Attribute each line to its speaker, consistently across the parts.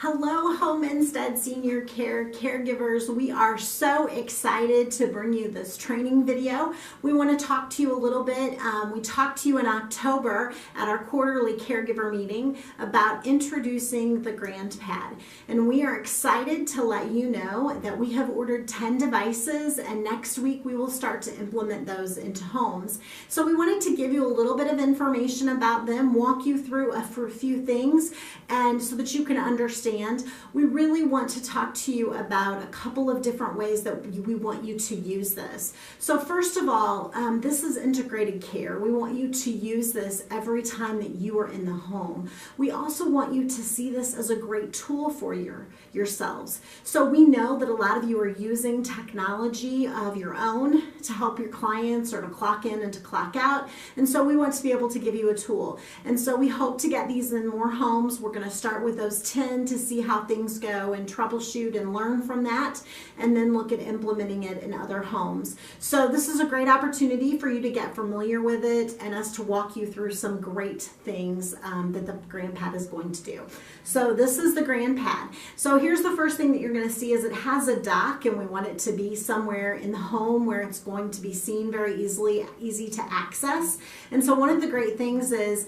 Speaker 1: Hello, Home Instead Senior Care caregivers. We are so excited to bring you this training video. We want to talk to you a little bit. We talked to you in October at our quarterly caregiver meeting about introducing the GrandPad. And we are excited to let you know that we have ordered 10 devices, and next week we will start to implement those into homes. So we wanted to give you a little bit of information about them, walk you through a few things, and so that you can understand. We really want to talk to you about a couple of different ways that we want you to use this. So first of all, this is integrated care. We want you to use this every time that you are in the home. We also want you to see this as a great tool for yourselves. So we know that a lot of you are using technology of your own to help your clients or to clock in and to clock out. And so we want to be able to give you a tool. And so we hope to get these in more homes. We're going to start with those 10 to see how things go and troubleshoot and learn from that, and then look at implementing it in other homes. So this is a great opportunity for you to get familiar with it and us to walk you through some great things that the GrandPad is going to do. So this is the GrandPad. So here's the first thing that you're going to see is it has a dock, and we want it to be somewhere in the home where it's going to be seen very easy to access. And so one of the great things is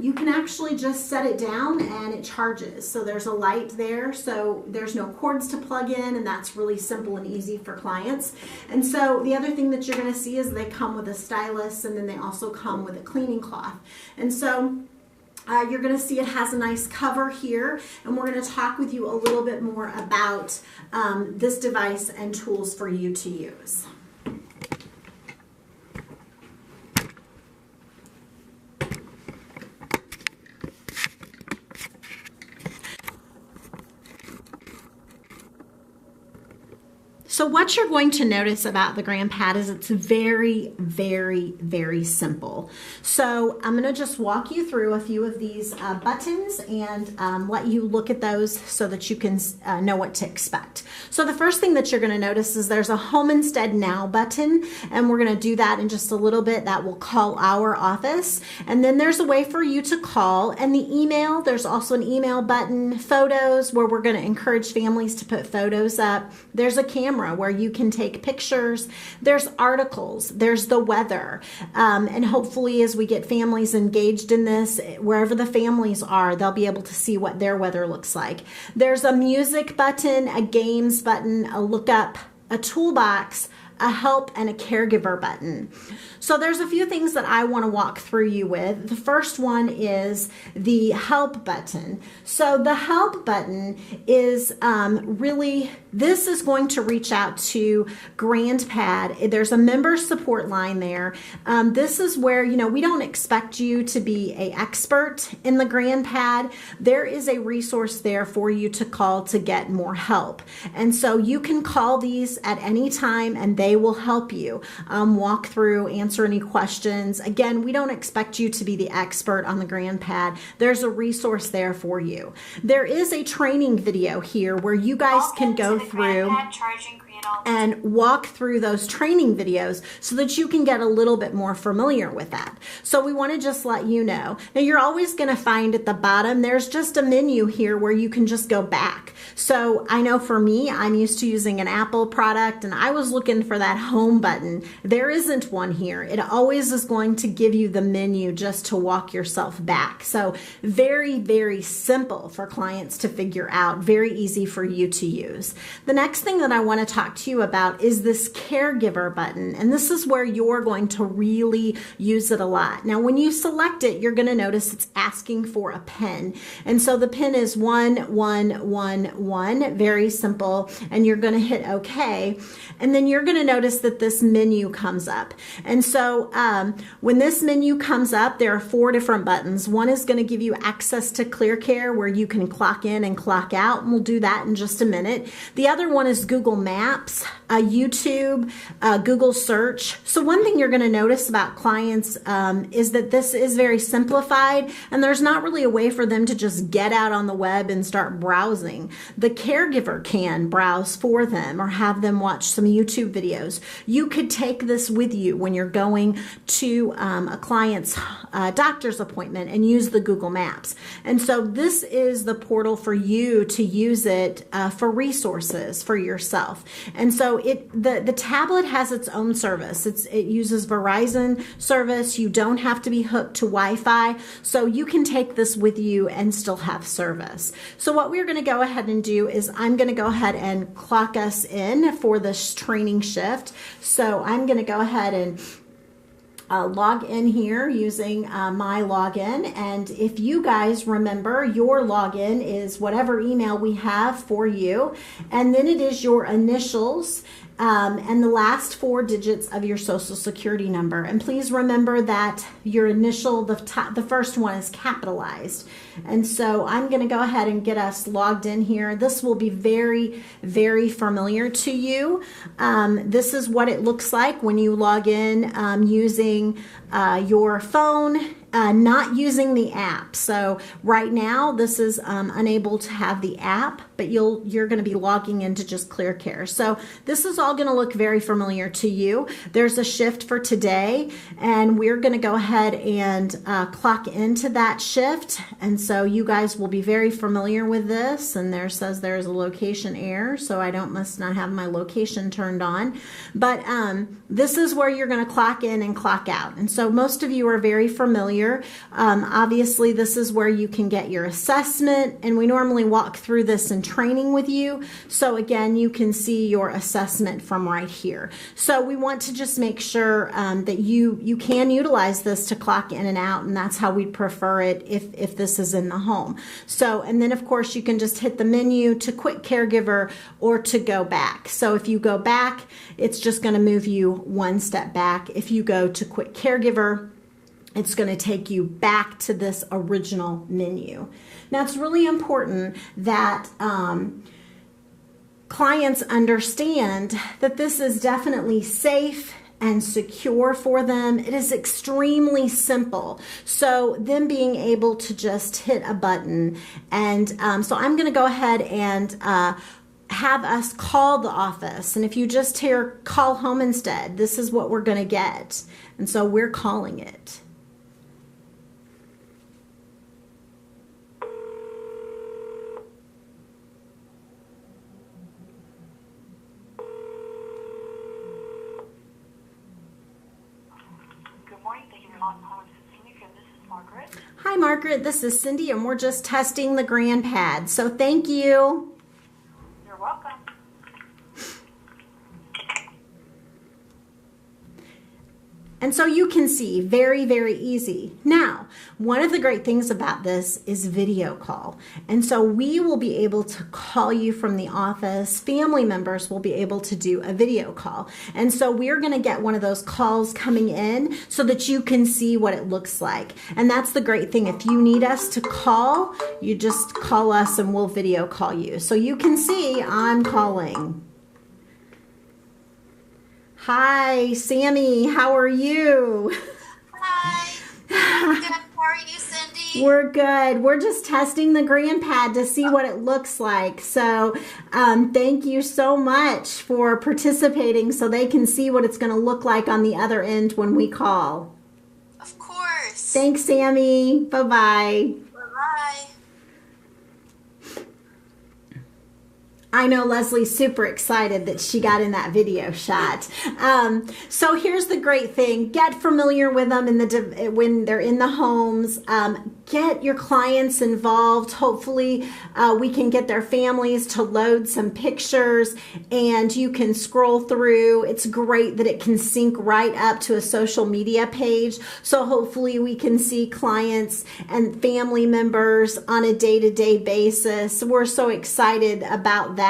Speaker 1: you can actually just set it down and it charges. So there's a light there, so there's no cords to plug in, and that's really simple and easy for clients. And so the other thing that you're going to see is they come with a stylus, and then they also come with a cleaning cloth. And so you're going to see it has a nice cover here, and we're going to talk with you a little bit more about this device and tools for you to use. So what you're going to notice about the GrandPad is it's very, very, very simple. So I'm going to just walk you through a few of these buttons and let you look at those so that you can know what to expect. So the first thing that you're going to notice is there's a Home Instead Now button, and we're going to do that in just a little bit. That will call our office. And then there's a way for you to call, and the email, there's also an email button, photos, where we're going to encourage families to put photos up. There's a camera where you can take pictures. There's articles, there's the weather, and hopefully as we get families engaged in this, wherever the families are, they'll be able to see what their weather looks like. There's a music button, a games button, a lookup, a toolbox, a help, and a caregiver button. So there's a few things that I want to walk through you with. The first one is the help button. So the help button is this is going to reach out to GrandPad. There's a member support line there. This is where, we don't expect you to be an expert in the GrandPad. There is a resource there for you to call to get more help. And so you can call these at any time, and they will help you walk through, answer any questions. Again, we don't expect you to be the expert on the GrandPad. There's a resource there for you. There is a training video here where you guys can go through and walk through those training videos so that you can get a little bit more familiar with that. So we want to just let you know. Now you're always going to find at the bottom, there's just a menu here where you can just go back. So I know for me, I'm used to using an Apple product, and I was looking for that home button. There isn't one here. It always is going to give you the menu just to walk yourself back. So very, very simple for clients to figure out, very easy for you to use. The next thing that I want to talk to you about is this caregiver button, and this is where you're going to really use it a lot. Now when you select it, you're going to notice it's asking for a PIN, and so the PIN is 1111, very simple, and you're going to hit OK, and then you're going to notice that this menu comes up. And so when this menu comes up, there are 4 different buttons. One is going to give you access to ClearCare, where you can clock in and clock out, and we'll do that in just a minute. The other one is Google Maps, YouTube, Google search. So one thing you're going to notice about clients is that this is very simplified, and there's not really a way for them to just get out on the web and start browsing. The caregiver can browse for them or have them watch some YouTube videos. You could take this with you when you're going to a client's doctor's appointment and use the Google Maps. And so this is the portal for you to use it for resources for yourself. And so the tablet has its own service. It uses Verizon service. You don't have to be hooked to Wi-Fi. So you can take this with you and still have service. So what we're going to go ahead and do is I'm going to go ahead and clock us in for this training shift. So I'm going to go ahead and log in here using my login. And if you guys remember, your login is whatever email we have for you. And then it is your initials and the last 4 digits of your social security number. And please remember that your initial, the first one is capitalized. And so I'm going to go ahead and get us logged in here. This will be very, very familiar to you. This is what it looks like when you log in using your phone, not using the app. So right now this is unable to have the app, but you're going to be logging into just ClearCare. So this is all going to look very familiar to you. There's a shift for today, and we're going to go ahead and clock into that shift. And so you guys will be very familiar with this. And there says there's a location error, so I must not have my location turned on. But this is where you're going to clock in and clock out. And so most of you are very familiar. Obviously, this is where you can get your assessment, and we normally walk through this in training with you. So again, you can see your assessment from right here. So we want to just make sure that you can utilize this to clock in and out, and that's how we'd prefer it if this is in the home. So, and then of course you can just hit the menu to quit caregiver or to go back. So if you go back, it's just going to move you one step back. If you go to quit caregiver, it's going to take you back to this original menu. Now, it's really important that clients understand that this is definitely safe and secure for them. It is extremely simple. So them being able to just hit a button. And so I'm going to go ahead and have us call the office. And if you just hear call home instead, this is what we're going to get. And so we're calling it. Hi, Margaret. This is Cindy, and we're just testing the GrandPad. So thank you.
Speaker 2: You're welcome.
Speaker 1: And so you can see, very, very easy. Now, one of the great things about this is video call. And so we will be able to call you from the office. Family members will be able to do a video call. And so we're going to get one of those calls coming in so that you can see what it looks like. And that's the great thing. If you need us to call, you just call us and we'll video call you. So you can see I'm calling. Hi, Sammy. How are you?
Speaker 2: Hi. I'm good. How are you, Cindy?
Speaker 1: We're good. We're just testing the GrandPad to see what it looks like. So thank you so much for participating so they can see what it's going to look like on the other end when we call.
Speaker 2: Of course.
Speaker 1: Thanks, Sammy. Bye-bye.
Speaker 2: Bye-bye.
Speaker 1: I know Leslie's super excited that she got in that video shot. So here's the great thing. Get familiar with them when they're in the homes. Get your clients involved. Hopefully we can get their families to load some pictures and you can scroll through. It's great that it can sync right up to a social media page. So hopefully we can see clients and family members on a day-to-day basis. We're so excited about that.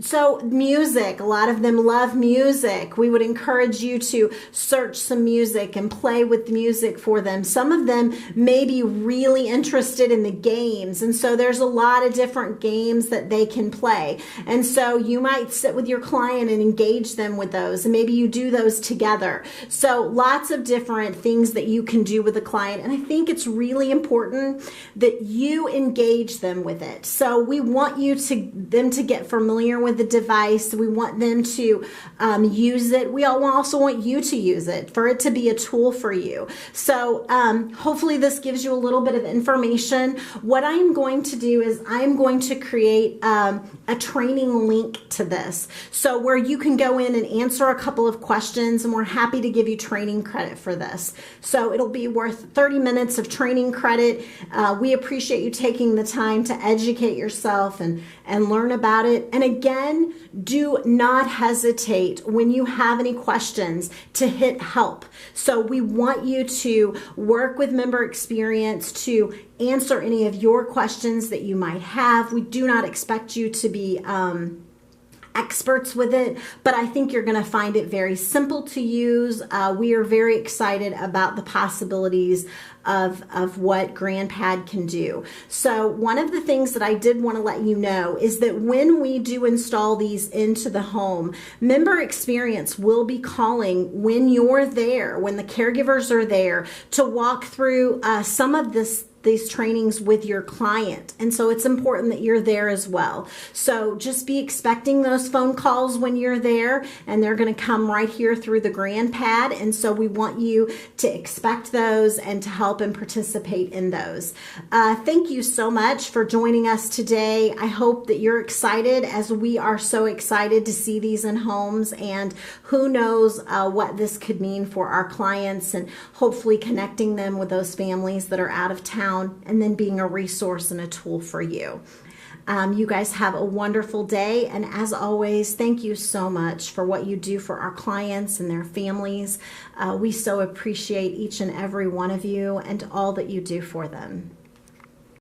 Speaker 1: So music, a lot of them love music. We would encourage you to search some music and play with music for them. Some of them may be really interested in the games. And so there's a lot of different games that they can play. And so you might sit with your client and engage them with those. And maybe you do those together. So lots of different things that you can do with a client. And I think it's really important that you engage them with it. So we want them to get familiar with with the device. We want them to use it. We also want you to use it, for it to be a tool for you. So hopefully this gives you a little bit of information. What I'm going to do is I'm going to create a training link to this, so where you can go in and answer a couple of questions, and we're happy to give you training credit for this. So it'll be worth 30 minutes of training credit. We appreciate you taking the time to educate yourself and learn about it. And again, do not hesitate when you have any questions to hit help. So we want you to work with Member Experience to answer any of your questions that you might have. We do not expect you to be experts with it, but I think you're going to find it very simple to use. We are very excited about the possibilities of what GrandPad can do. So one of the things that I did want to let you know is that when we do install these into the home, Member Experience will be calling when you're there, when the caregivers are there, to walk through some of these trainings with your client. And so it's important that you're there as well. So just be expecting those phone calls when you're there, and they're going to come right here through the GrandPad. And so we want you to expect those and to help and participate in those. Thank you so much for joining us today. I hope that you're excited, as we are so excited to see these in homes, and who knows what this could mean for our clients, and hopefully connecting them with those families that are out of town, and then being a resource and a tool for you. You guys have a wonderful day, and as always, thank you so much for what you do for our clients and their families. We so appreciate each and every one of you and all that you do for them.